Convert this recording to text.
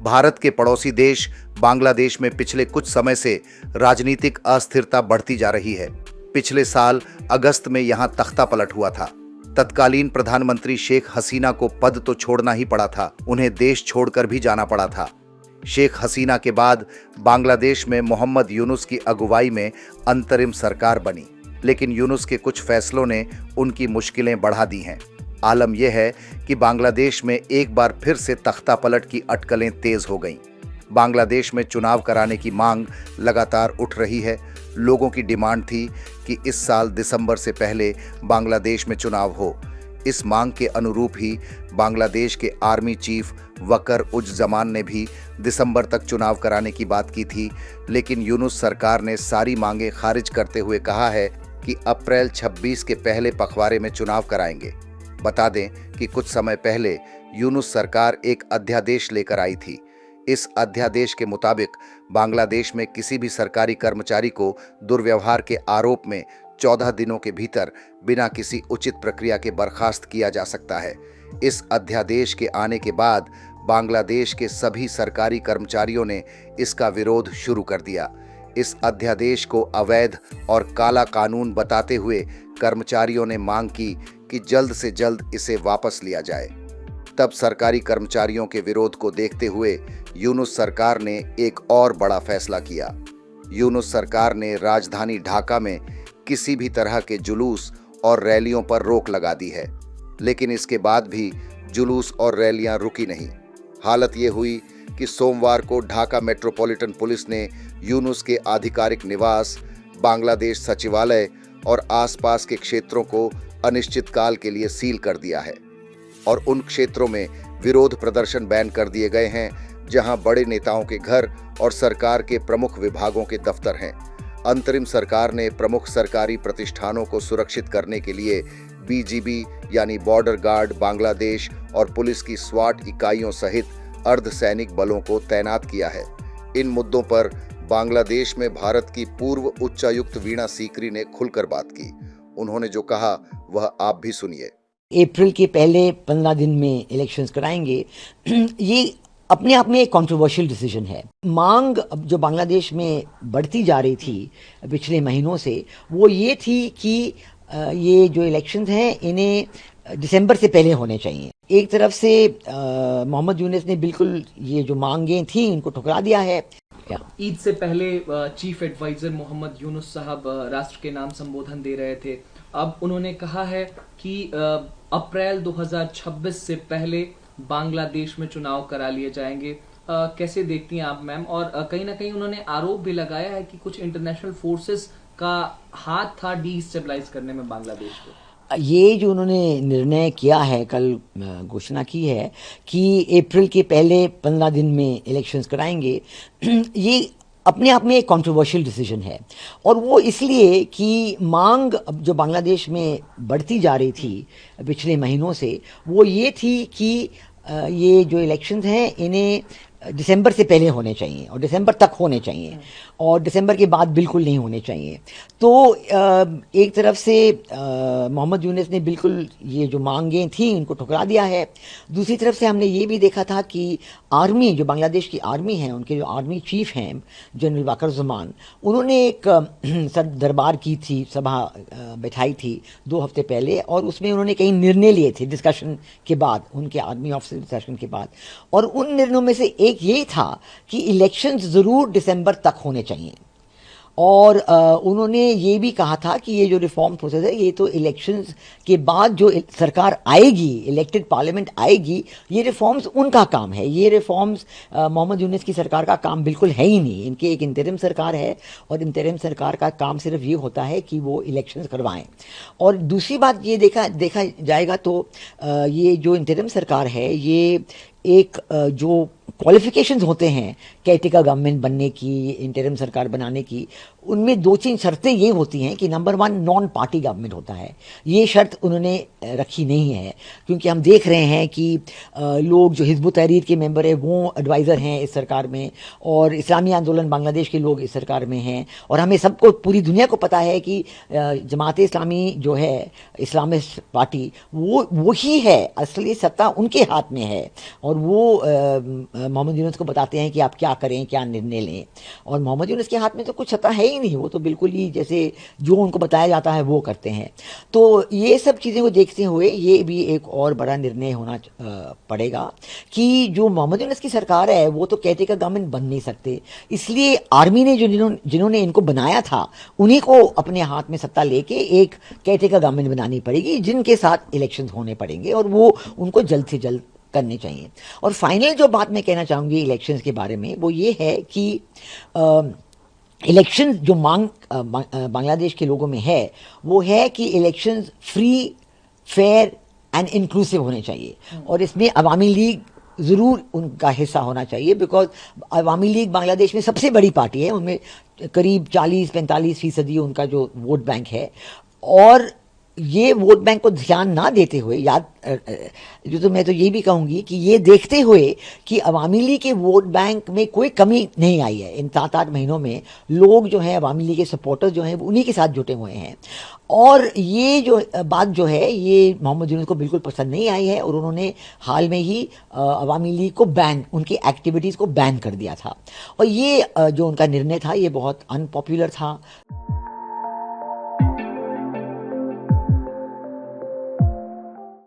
भारत के पड़ोसी देश बांग्लादेश में पिछले कुछ समय से राजनीतिक अस्थिरता बढ़ती जा रही है। पिछले साल अगस्त में यहां तख्ता पलट हुआ था। तत्कालीन प्रधानमंत्री शेख हसीना को पद तो छोड़ना ही पड़ा था, उन्हें देश छोड़कर भी जाना पड़ा था। शेख हसीना के बाद बांग्लादेश में मोहम्मद यूनुस की अगुवाई में अंतरिम सरकार बनी, लेकिन यूनुस के कुछ फैसलों ने उनकी मुश्किलें बढ़ा दी हैं। आलम यह है कि बांग्लादेश में एक बार फिर से तख्ता पलट की अटकलें तेज हो गईं। बांग्लादेश में चुनाव कराने की मांग लगातार उठ रही है। लोगों की डिमांड थी कि इस साल दिसंबर से पहले बांग्लादेश में चुनाव हो। इस मांग के अनुरूप ही बांग्लादेश के आर्मी चीफ वकर उज जमान ने भी दिसंबर तक चुनाव कराने की बात की थी, लेकिन यूनुस सरकार ने सारी मांगें खारिज करते हुए कहा है कि अप्रैल 26 के पहले पखवाड़े में चुनाव कराएंगे। बता दें कि कुछ समय पहले यूनुस सरकार एक अध्यादेश लेकर आई थी। इस अध्यादेश के मुताबिक बांग्लादेश में किसी भी सरकारी कर्मचारी को दुर्व्यवहार के आरोप में 14 दिनों के भीतर बिना किसी उचित प्रक्रिया के बर्खास्त किया जा सकता है। इस अध्यादेश के आने के बाद बांग्लादेश के सभी सरकारी कर्मचारियों ने इसका विरोध शुरू कर दिया। इस अध्यादेश को अवैध और काला कानून बताते हुए कर्मचारियों ने मांग की कि जल्द से जल्द इसे वापस लिया जाए। तब सरकारी कर्मचारियों के विरोध को देखते हुए यूनुस सरकार ने एक और बड़ा फैसला किया। यूनुस सरकार ने राजधानी ढाका में किसी भी तरह के जुलूस और रैलियों पर रोक लगा दी है, लेकिन इसके बाद भी जुलूस और रैलियां रुकी नहीं। हालत ये हुई कि सोमवार को ढाका मेट्रोपॉलिटन पुलिस ने यूनुस के आधिकारिक निवास, बांग्लादेश सचिवालय और आसपास के क्षेत्रों को अनिश्चितकाल के लिए सील कर दिया है और उन क्षेत्रों में विरोध प्रदर्शन बैन कर दिए गए हैं जहां बड़े नेताओं के घर और सरकार के प्रमुख विभागों के दफ्तर हैं। अंतरिम सरकार ने प्रमुख सरकारी प्रतिष्ठानों को सुरक्षित करने के लिए बीजीबी यानी बॉर्डर गार्ड बांग्लादेश और पुलिस की स्वाट इकाइयों सहित अर्धसैनिक बलों को तैनात किया है। इन मुद्दों पर बांग्लादेश में भारत की पूर्व उच्चायुक्त वीणा सीकरी ने खुलकर बात की। उन्होंने जो कहा वह आप भी सुनिए। अप्रैल के पहले 15 दिन में इलेक्शंस कराएंगे। ये अपने आप में एक कंट्रोवर्शियल डिसीजन है। मांग जो बांग्लादेश में बढ़ती जा रही थी पिछले महीनों से, वो ये थी कि ये जो इलेक्शंस हैं इन्हें दिसंबर से पहले होने चाहिए। एक तरफ से मोहम्मद यूनुस ने बिल्कुल ये जो मांगें थी इनको ठुकरा दिया है। ईद से पहले चीफ एडवाइजर मोहम्मद यूनुस साहब राष्ट्र के नाम संबोधन दे रहे थे। अब उन्होंने कहा है कि अप्रैल 2026 से पहले बांग्लादेश में चुनाव करा लिए जाएंगे। कैसे देखती हैं आप मैम? और कहीं ना कहीं उन्होंने आरोप भी लगाया है कि कुछ इंटरनेशनल फोर्सेस का हाथ था डिस्टेबलाइज करने में बांग्लादेश को। ये जो उन्होंने निर्णय किया है, कल घोषणा की है कि अप्रैल के पहले 15 दिन में इलेक्शंस कराएंगे, ये अपने आप में एक कंट्रोवर्शियल डिसीजन है। और वो इसलिए कि मांग जो बांग्लादेश में बढ़ती जा रही थी पिछले महीनों से, वो ये थी कि ये जो इलेक्शंस हैं इन्हें दिसंबर से पहले होने चाहिए और दिसंबर तक होने चाहिए और दिसंबर के बाद बिल्कुल नहीं होने चाहिए। तो एक तरफ से मोहम्मद यूनुस ने बिल्कुल ये जो मांगें थी इनको ठुकरा दिया है। दूसरी तरफ से हमने ये भी देखा था कि आर्मी, जो बांग्लादेश की आर्मी है, उनके जो आर्मी चीफ हैं जनरल वकर जमान, उन्होंने एक दरबार की थी, सभा बैठाई थी 2 हफ्ते पहले, और उसमें उन्होंने कई निर्णय लिए थे डिस्कशन के बाद, उनके आर्मी ऑफिसर डिस्कशन के बाद। और उन निर्णयों में से एक ये था कि इलेक्शंस ज़रूर दिसंबर तक होने चाहिए। और उन्होंने ये भी कहा था कि ये जो रिफॉर्म प्रोसेस है, ये तो इलेक्शंस के बाद जो सरकार आएगी, इलेक्टेड पार्लियामेंट आएगी, ये रिफॉर्म्स उनका काम है। ये रिफॉर्म्स मोहम्मद यूनुस की सरकार का काम बिल्कुल है ही नहीं। इनकी एक इंतरिम सरकार है और इंतरिम सरकार का काम सिर्फ ये होता है कि वो इलेक्शंस करवाएं। और दूसरी बात ये देखा जाएगा तो ये जो इंतरिम सरकार है, ये एक जो क्वालिफिकेशंस होते हैं केयरटेकर गवर्नमेंट बनने की, इंटरिम सरकार बनाने की, उनमें 2-3 शर्तें ये होती हैं कि नंबर 1 नॉन पार्टी गवर्नमेंट होता है। ये शर्त उन्होंने रखी नहीं है, क्योंकि हम देख रहे हैं कि लोग जो हिज़्ब उत-तहरीर के मेंबर हैं वो एडवाइज़र हैं इस सरकार में, और इस्लामी आंदोलन बांग्लादेश के लोग इस सरकार में हैं, और हमें सबको, पूरी दुनिया को पता है कि जमात इस्लामी जो है, इस्लामिस्ट पार्टी, वो ही है, असली सत्ता उनके हाथ में है, और वो मोहम्मद यूनुस को बताते हैं कि आप क्या करें, क्या निर्णय लें, और मोहम्मद यूनुस के हाथ में तो कुछ सत्ता है ही नहीं। वो तो बिल्कुल ही जैसे जो उनको बताया जाता है वो करते हैं। तो ये सब चीज़ें को देखते हुए ये भी एक और बड़ा निर्णय होना पड़ेगा कि जो मोहम्मद यूनुस की सरकार है वो तो कहते का गवर्नमेंट बन नहीं सकते, इसलिए आर्मी ने जिन्होंने इनको बनाया था उन्हीं को अपने हाथ में सत्ता लेके एक कहते का गवर्नमेंट बनानी पड़ेगी, जिनके साथ इलेक्शंस होने पड़ेंगे, और वो उनको जल्द से जल्द करने चाहिए। और फाइनल जो बात मैं कहना चाहूँगी इलेक्शंस के बारे में वो ये है कि इलेक्शन जो मांग बांग्लादेश के लोगों में है वो है कि elections free, fair and inclusive होने चाहिए, और इसमें अवामी लीग ज़रूर उनका हिस्सा होना चाहिए, बिकॉज अवामी लीग बांग्लादेश में सबसे बड़ी पार्टी है, उनमें करीब 40-45% उनका जो वोट बैंक है। और ये वोट बैंक को ध्यान ना देते हुए, मैं तो ये भी कहूँगी कि ये देखते हुए कि अवामी लीग के वोट बैंक में कोई कमी नहीं आई है, इन 7-8 महीनों में लोग जो हैं अवामी लीग के सपोर्टर्स जो हैं उन्हीं के साथ जुटे हुए हैं, और ये जो बात जो है ये मोहम्मद यूनुस को बिल्कुल पसंद नहीं आई है, और उन्होंने हाल में ही अवामी लीग को उनकी एक्टिविटीज़ को बैन कर दिया था, और ये जो उनका निर्णय था ये बहुत अनपॉपुलर था।